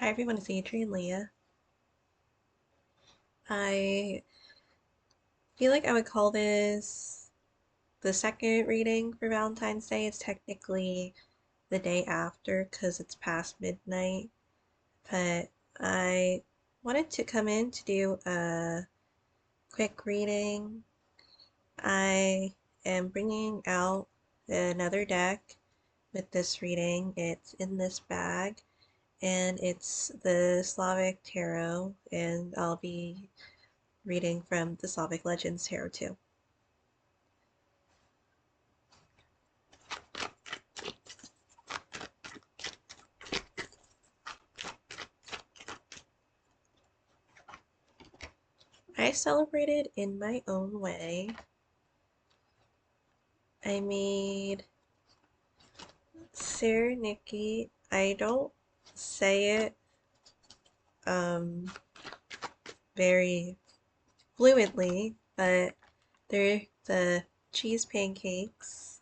Hi everyone, it's Adrian Leah. I feel like I would call this the second reading for Valentine's Day. It's technically the day after because it's past midnight, but I wanted to come in to do a quick reading. I am bringing out another deck with this reading. It's in this bag and it's the Slavic Tarot, and I'll be reading from the Slavic Legends Tarot too. I celebrated in my own way. I made Sereniki. I don't say it um, very fluently, but they're the cheese pancakes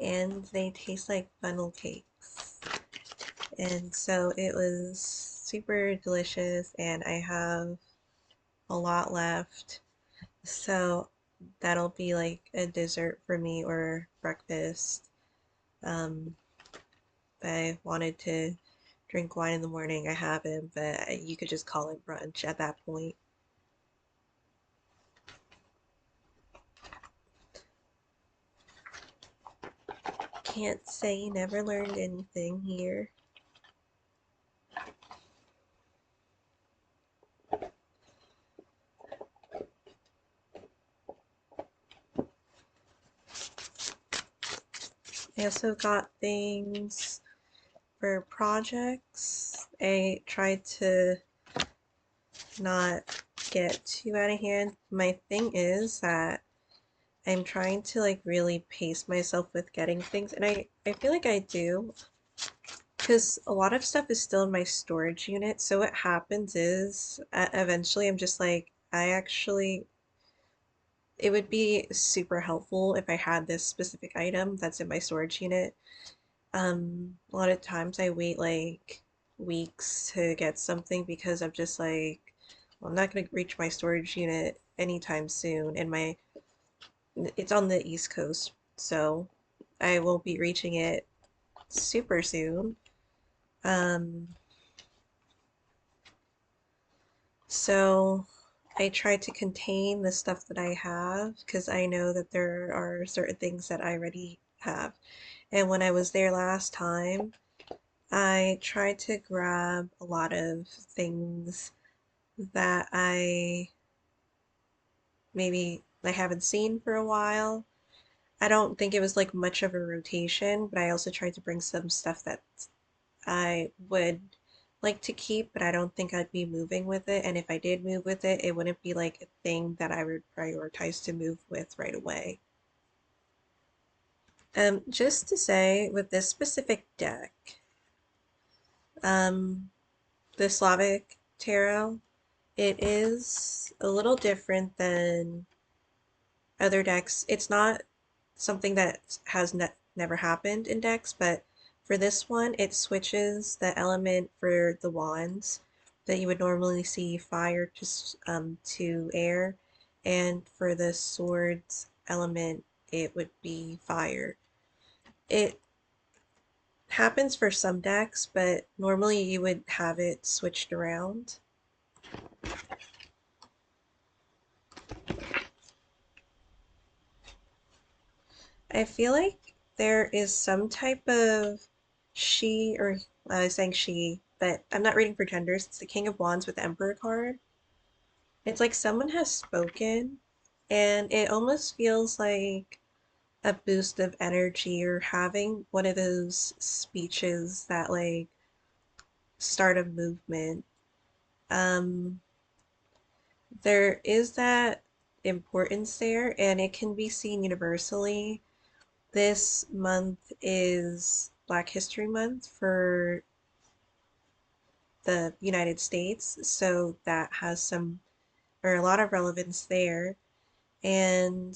and they taste like funnel cakes. And so it was super delicious, and I have a lot left. So that'll be like a dessert for me or breakfast. Um, if I wanted to drink wine in the morning, I haven't, but you could just call it brunch at that point. Can't say you never learned anything here. I also got things for projects. I tried to not get too out of hand. My thing is that I'm trying to like really pace myself with getting things, and I feel like I do because a lot of stuff is still in my storage unit. So what happens is eventually I'm just like, I actually, it would be super helpful if I had this specific item that's in my storage unit. A lot of times I wait like weeks to get something because I'm just like, well, I'm not going to reach my storage unit anytime soon, and it's on the East Coast, so I won't be reaching it super soon. Um, so I try to contain the stuff that I have because I know that there are certain things that I already have. And when I was there last time, I tried to grab a lot of things that I maybe I haven't seen for a while. I don't think it was like much of a rotation, but I also tried to bring some stuff that I would like to keep, but I don't think I'd be moving with it. And if I did move with it, it wouldn't be like a thing that I would prioritize to move with right away. Just to say, with this specific deck, um, the Slavic Tarot, it is a little different than other decks. It's not something that has never happened in decks, but for this one, it switches the element for the wands that you would normally see fire to air, and for the swords element, it would be fire. It happens for some decks, but normally you would have it switched around. I feel like there is some type of she, or I was saying she, but I'm not reading for genders. It's the King of Wands with the Emperor card. It's like someone has spoken, and it almost feels like a boost of energy, or having one of those speeches that like start a movement. Um, there is that importance there, and it can be seen universally. This month is Black History Month for the United States, so that has some or a lot of relevance there. And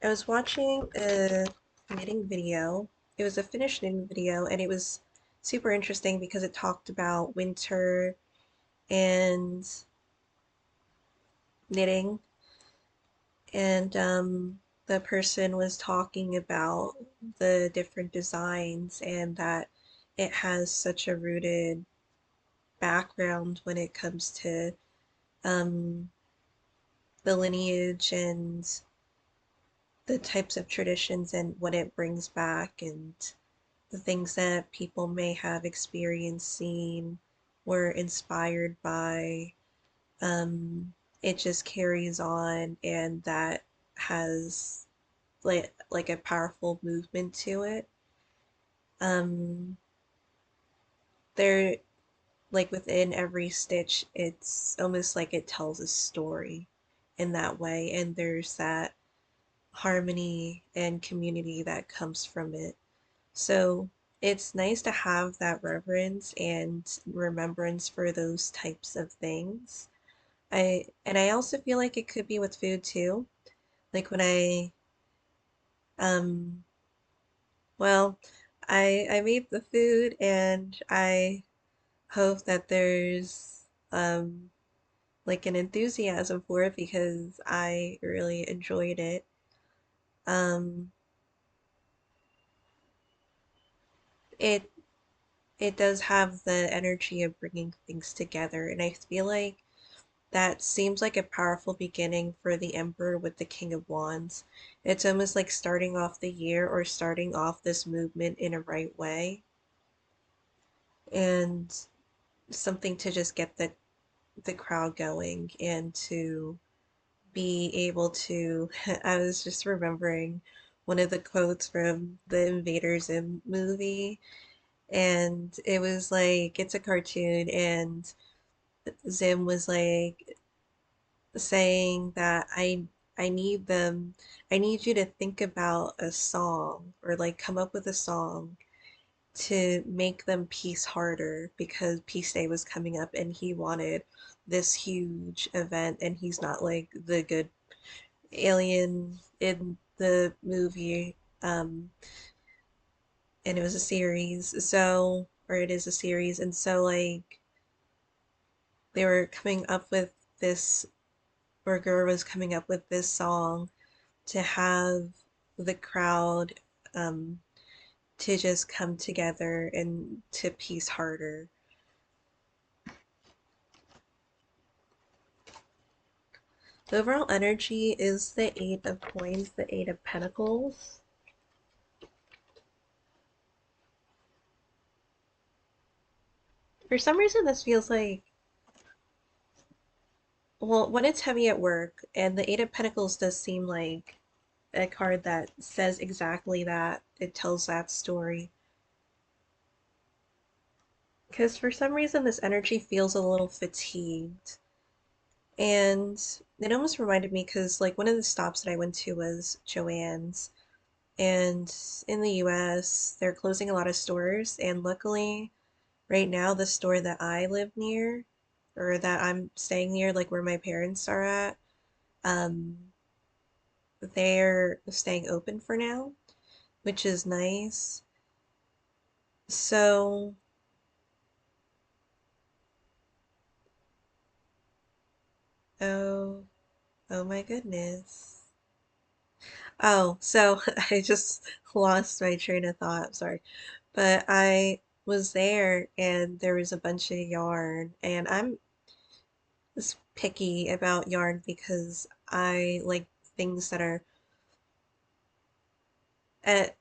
I was watching a knitting video. It was a finished knitting video, and it was super interesting because it talked about winter and knitting, and the person was talking about the different designs and that it has such a rooted background when it comes to um, the lineage and the types of traditions and what it brings back and the things that people may have experienced, seen, were inspired by. Um, it just carries on, and that has like a powerful movement to it. Um, there, like within every stitch, it's almost like it tells a story in that way, and there's that harmony and community that comes from it. So it's nice to have that reverence and remembrance for those types of things. I also feel like it could be with food too. Like when um well, I made the food and I hope that there's like an enthusiasm for it because I really enjoyed it. Um it it does have the energy of bringing things together, and I feel like that seems like a powerful beginning for the Emperor with the King of Wands. It's almost like starting off the year or starting off this movement in a right way, and something to just get the crowd going and to be able to I was just remembering one of the quotes from the Invader Zim movie, and it was like it's a cartoon, and Zim was like saying that I need them I need you to think about a song or like come up with a song to make them peace harder because Peace Day was coming up and he wanted this huge event, and he's not like the good alien in the movie. And it was a series, so or it is a series, and so like they were coming up with this or Gura was coming up with this song to have the crowd um, to just come together and to piece harder. The overall energy is the Eight of Coins, the Eight of Pentacles. For some reason, this feels like, well, when it's heavy at work, and the Eight of Pentacles does seem like a card that says exactly that, it tells that story. Because for some reason, this energy feels a little fatigued. And it almost reminded me because, like, one of the stops that I went to was Joann's. And in the US, they're closing a lot of stores. And luckily, right now, the store that I live near, or that I'm staying near, like where my parents are at, um, they're staying open for now, which is nice. So, oh, oh my goodness. Oh, so I just lost my train of thought. Sorry. But I was there and there was a bunch of yarn, and I'm just picky about yarn because I like things that are,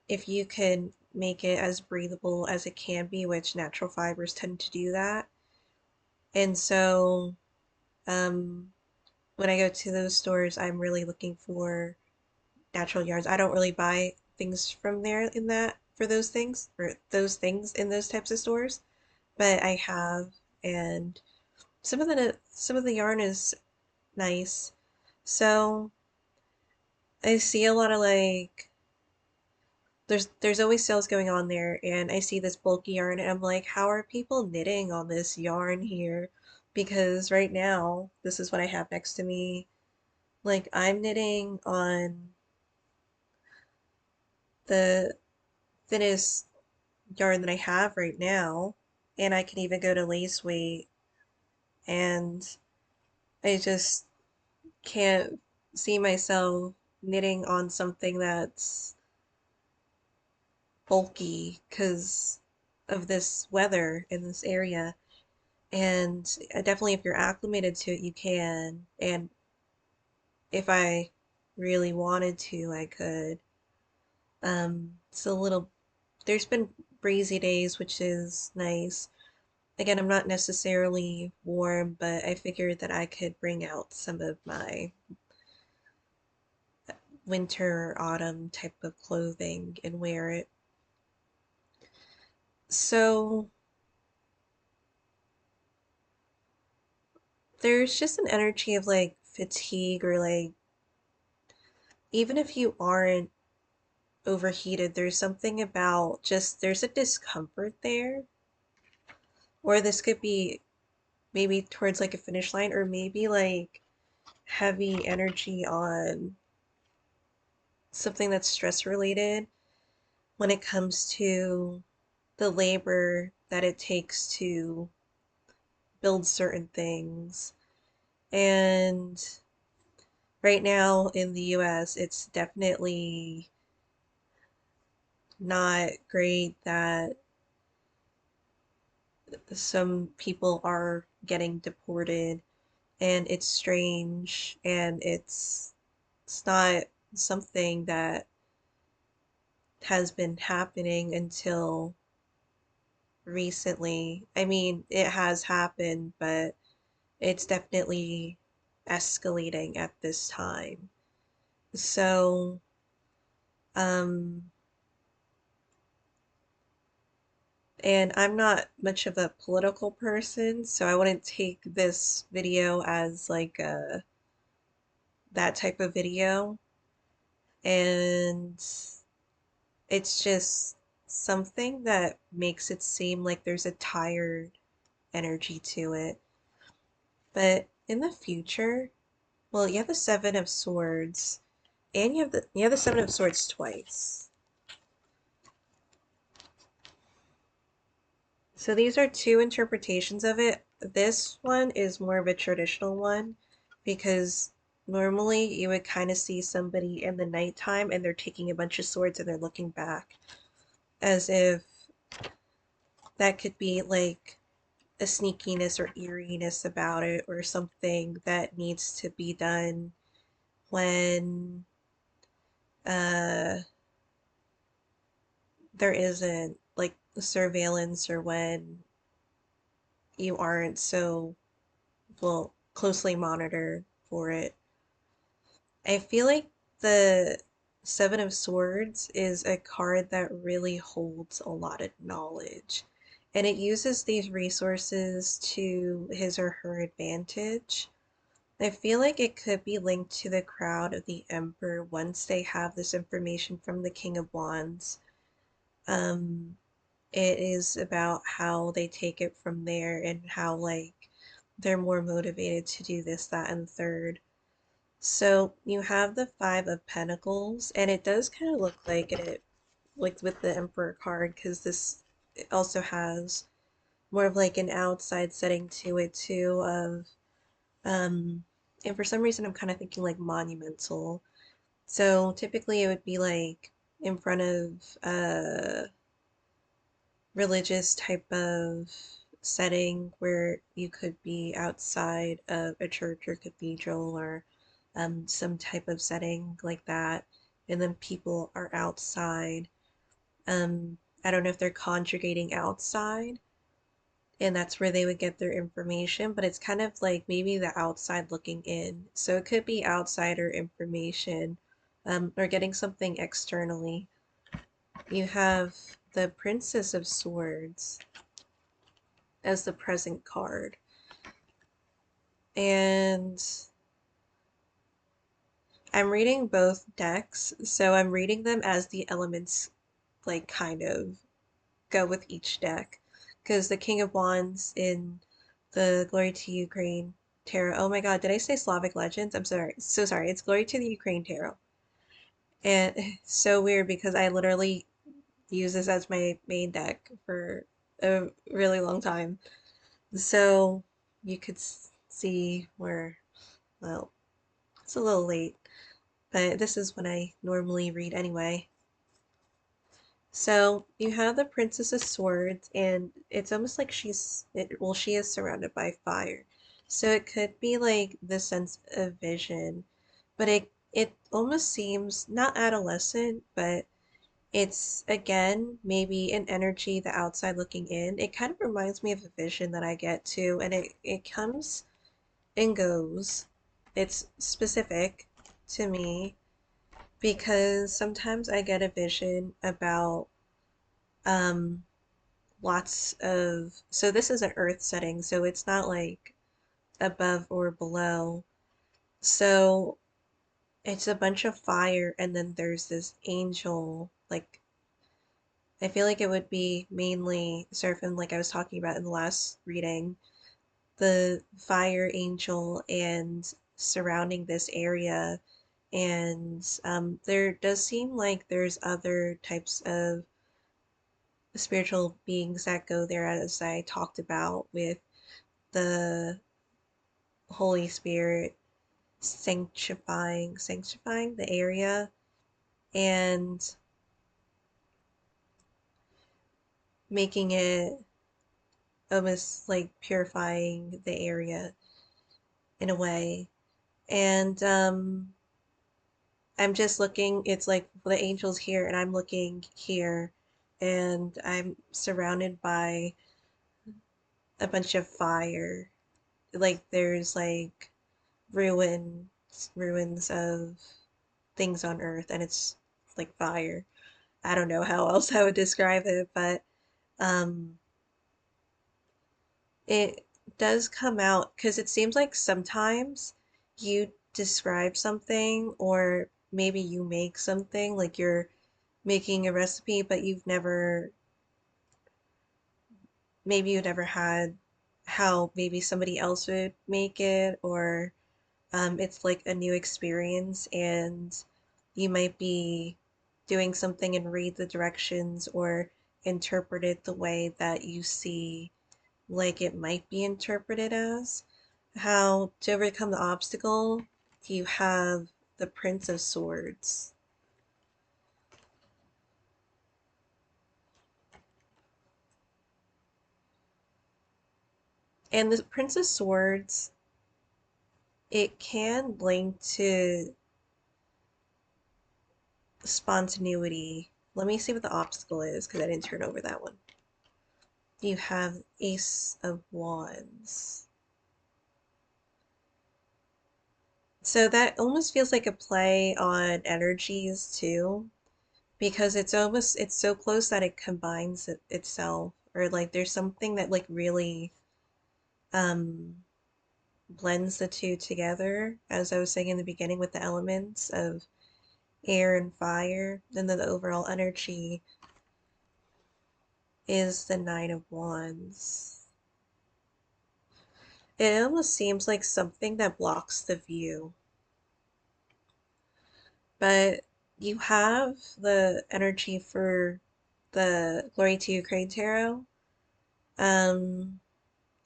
if you can make it as breathable as it can be, which natural fibers tend to do that. And so, um, when I go to those stores, I'm really looking for natural yarns. I don't really buy things from there in that for those things or those things in those types of stores, but I have, and some of the yarn is nice. So I see a lot of like there's always sales going on there, and I see this bulky yarn and I'm like, how are people knitting on this yarn here? Because right now, this is what I have next to me. Like I'm knitting on the thinnest yarn that I have right now, and I can even go to lace weight, and I just can't see myself knitting on something that's bulky because of this weather in this area. And definitely, if you're acclimated to it, you can. And if I really wanted to, I could. It's a little, there's been breezy days, which is nice. Again, I'm not necessarily warm, but I figured that I could bring out some of my winter, autumn type of clothing and wear it. So there's just an energy of like fatigue, or like, even if you aren't overheated, there's something about just there's a discomfort there. Or this could be maybe towards like a finish line, or maybe like heavy energy on something that's stress related when it comes to the labor that it takes to build certain things. And right now in the US, it's definitely not great that some people are getting deported, and it's strange, and it's not something that has been happening until recently. I mean, it has happened, but it's definitely escalating at this time. So, um, and I'm not much of a political person, so I wouldn't take this video as like that type of video. And it's just something that makes it seem like there's a tired energy to it. But in the future, well, you have the Seven of Swords, and you have the Seven of Swords twice. So these are two interpretations of it. This one is more of a traditional one, because normally you would kind of see somebody in the nighttime and they're taking a bunch of swords and they're looking back, as if that could be like a sneakiness or eeriness about it, or something that needs to be done when uh there isn't like surveillance, or when you aren't so well closely monitored for it. I feel like the Seven of Swords is a card that really holds a lot of knowledge, and it uses these resources to his or her advantage. I feel like it could be linked to the crowd of the Emperor once they have this information from the King of Wands. Um, it is about how they take it from there, and how like they're more motivated to do this, that, and third. So you have the Five of Pentacles, and it does kind of look like it, like with the Emperor card, because this it also has more of like an outside setting to it too, of um, and for some reason I'm kind of thinking like monumental. So typically it would be like in front of religious type of setting, where you could be outside of a church or cathedral, or some type of setting like that, and then people are outside. I don't know if they're congregating outside, and that's where they would get their information, but it's kind of like maybe the outside looking in. So it could be outsider information, or getting something externally. You have the Princess of Swords as the present card. And I'm reading both decks, so I'm reading them as the elements like kind of go with each deck. Because the King of Wands in the Glory to Ukraine tarot. Oh my god, did I say Slavic Legends? I'm sorry. So sorry. It's Glory to the Ukraine tarot. And it's so weird because I literally use this as my main deck for a really long time. So you could see where, well, it's a little late, but this is when I normally read anyway. So you have the Princess of Swords, and it's almost like well, she is surrounded by fire. So it could be like the sense of vision, but it almost seems not adolescent, but it's again maybe an energy the outside looking in. It kind of reminds me of a vision that I get too, and it comes and goes. It's specific to me because sometimes I get a vision about um lots of, so this is an earth setting, so it's not like above or below. So it's a bunch of fire, and then there's this angel. Like, I feel like it would be mainly surfing, like I was talking about in the last reading, the fire angel and surrounding this area. And there does seem like there's other types of spiritual beings that go there, as I talked about with the Holy Spirit sanctifying the area and making it almost like purifying the area in a way. And I'm just looking, it's like the angels here, and I'm looking here, and I'm surrounded by a bunch of fire. Like there's like ruins of things on Earth, and it's like fire. I don't know how else I would describe it, but um, it does come out because it seems like sometimes you describe something, or maybe you make something, like you're making a recipe, but maybe you never had how maybe somebody else would make it, or it's like a new experience, and you might be doing something and read the directions or interpret it the way that you see like it might be interpreted as. How to overcome the obstacle, you have the Prince of Swords. And the Prince of Swords, it can link to spontaneity. Let me see what the obstacle is because I didn't turn over that one. You have Ace of Wands. So that almost feels like a play on energies too, because it's so close that it combines itself, or like there's something that like really um blends the two together, as I was saying in the beginning with the elements of air and fire. And then the overall energy is the Nine of Wands. It almost seems like something that blocks the view. But you have the energy for the Glory to Ukraine tarot um,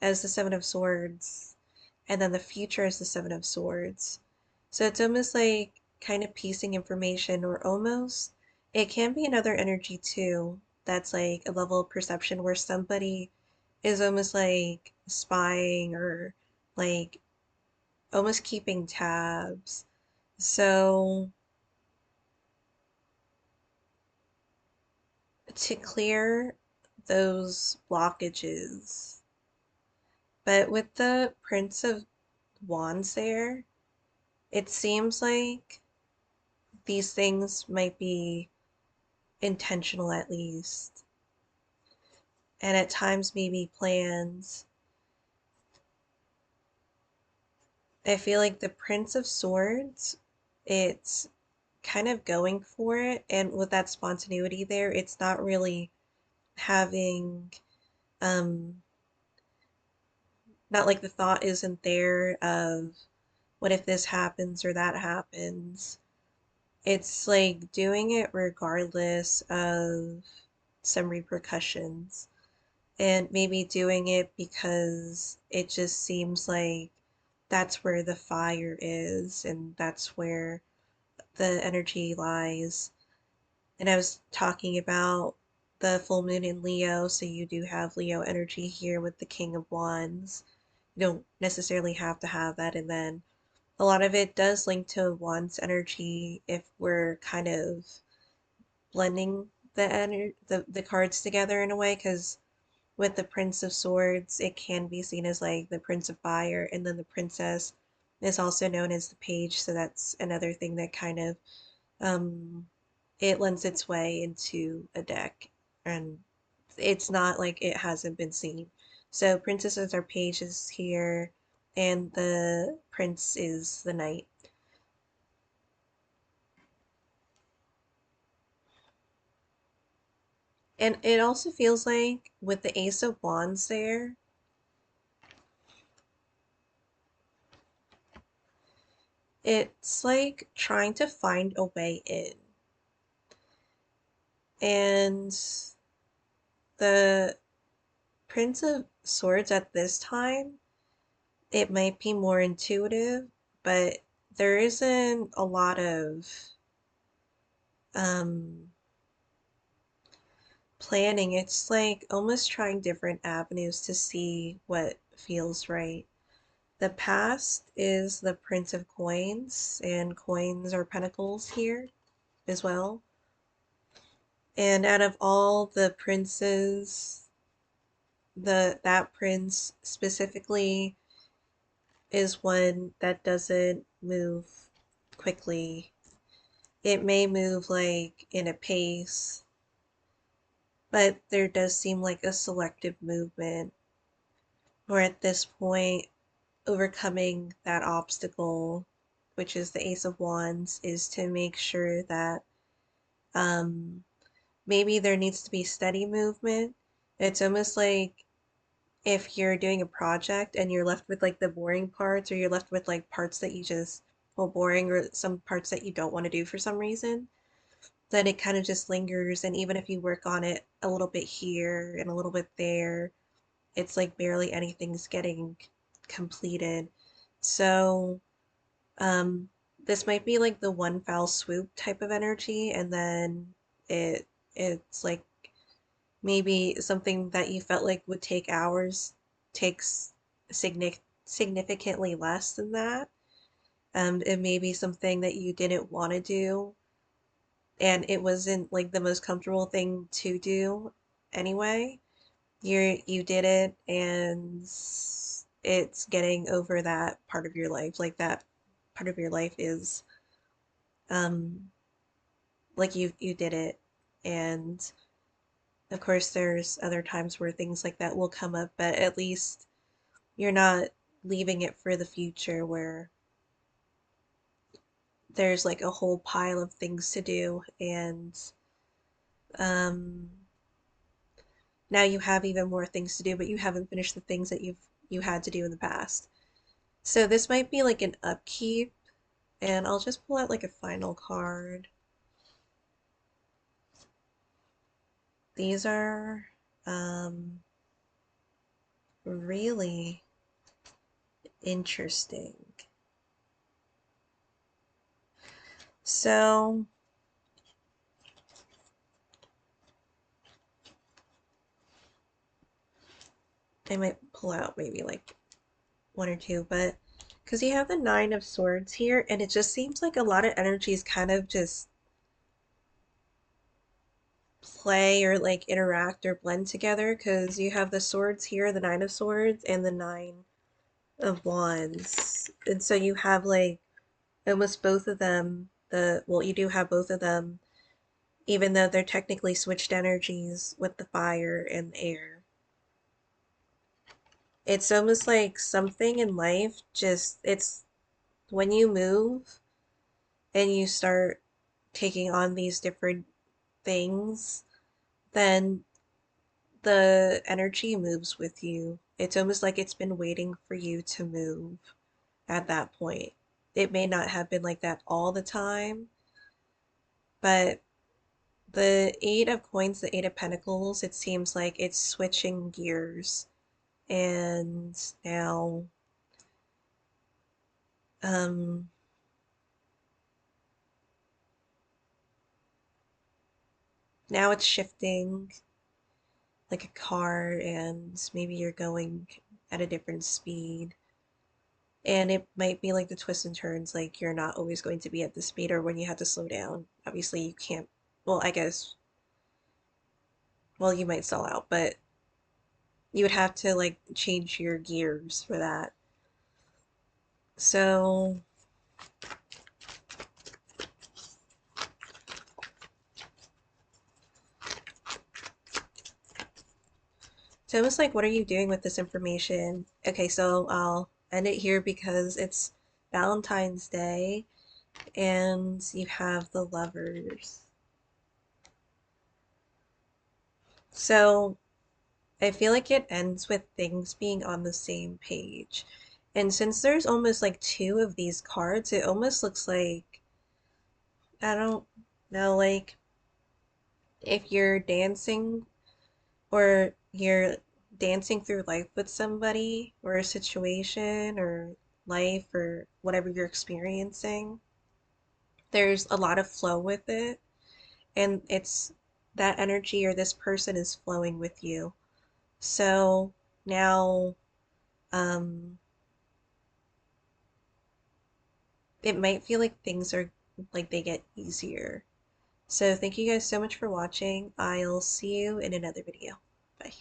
as the Seven of Swords, and then the future is the Seven of Swords. So it's almost like kind of piecing information, or almost it can be another energy too. That's like a level of perception where somebody is almost like spying, or like almost keeping tabs. So to clear those blockages. But with the Prince of Wands there, it seems like these things might be intentional at least, and at times maybe plans. I feel like the Prince of Swords, it's kind of going for it, and with that spontaneity there, it's not really having um not like the thought isn't there of what if this happens or that happens. It's like doing it regardless of some repercussions, and maybe doing it because it just seems like that's where the fire is and that's where the energy lies. And I was talking about the full moon in Leo, so you do have Leo energy here with the King of Wands. You don't necessarily have to have that, and then a lot of it does link to Wands energy if we're kind of blending the cards together in a way, because with the Prince of Swords, it can be seen as like the Prince of Fire, and then the Princess is also known as the Page, so that's another thing that kind of um it lends its way into a deck, and it's not like it hasn't been seen. So princesses are pages here, and the prince is the knight. And it also feels like with the Ace of Wands there, it's like trying to find a way in. And the Prince of Swords at this time, it might be more intuitive, but there isn't a lot of um, planning. It's like almost trying different avenues to see what feels right. The past is the Prince of Coins, and coins are pentacles here as well. And out of all the princes, that prince specifically is one that doesn't move quickly. It may move like in a pace, but there does seem like a selective movement. Or at this point, overcoming that obstacle, which is the Ace of Wands, is to make sure that um, maybe there needs to be steady movement. It's almost like if you're doing a project and you're left with like the boring parts, or you're left with like parts that you just, well, boring, or some parts that you don't want to do for some reason, then it kind of just lingers. And even if you work on it a little bit here and a little bit there, it's like barely anything's getting completed. So, um, this might be like the one foul swoop type of energy, and then it it's like maybe something that you felt like would take hours takes significantly less than that. It may be something that you didn't want to do, and it wasn't like the most comfortable thing to do anyway. You did it, and it's getting over that part of your life. Like that part of your life is um like you did it. And of course there's other times where things like that will come up, but at least you're not leaving it for the future where there's like a whole pile of things to do, and um now you have even more things to do, but you haven't finished the things that you had to do in the past. So this might be like an upkeep, and I'll just pull out like a final card. These are really interesting. So I might pull out maybe like one or two, but because you have the Nine of Swords here, and it just seems like a lot of energies kind of just play or like interact or blend together, because you have the swords here, the Nine of Swords, and the Nine of Wands. And so you have like almost both of them, well, you do have both of them, even though they're technically switched energies with the fire and the air. It's almost like something in life just, it's when you move and you start taking on these different things, then the energy moves with you. It's almost like it's been waiting for you to move at that point. It may not have been like that all the time, But the Eight of Coins, the Eight of Pentacles, it seems like it's switching gears. And um, now it's shifting like a car, and maybe you're going at a different speed. And it might be like the twists and turns, like you're not always going to be at the speed, or when you have to slow down. Obviously, you can't, well, I guess, well, you might sell out, but you would have to like change your gears for that. So, so almost like, what are you doing with this information? Okay, so I'll end it here because it's Valentine's Day and you have the lovers. So I feel like it ends with things being on the same page. And since there's almost like two of these cards, it almost looks like, I don't know, like if you're dancing or you're dancing through life with somebody or a situation or life or whatever you're experiencing, there's a lot of flow with it. And it's that energy or this person is flowing with you. So now, um, it might feel like things are like they get easier. So thank you guys so much for watching. I'll see you in another video. Bye.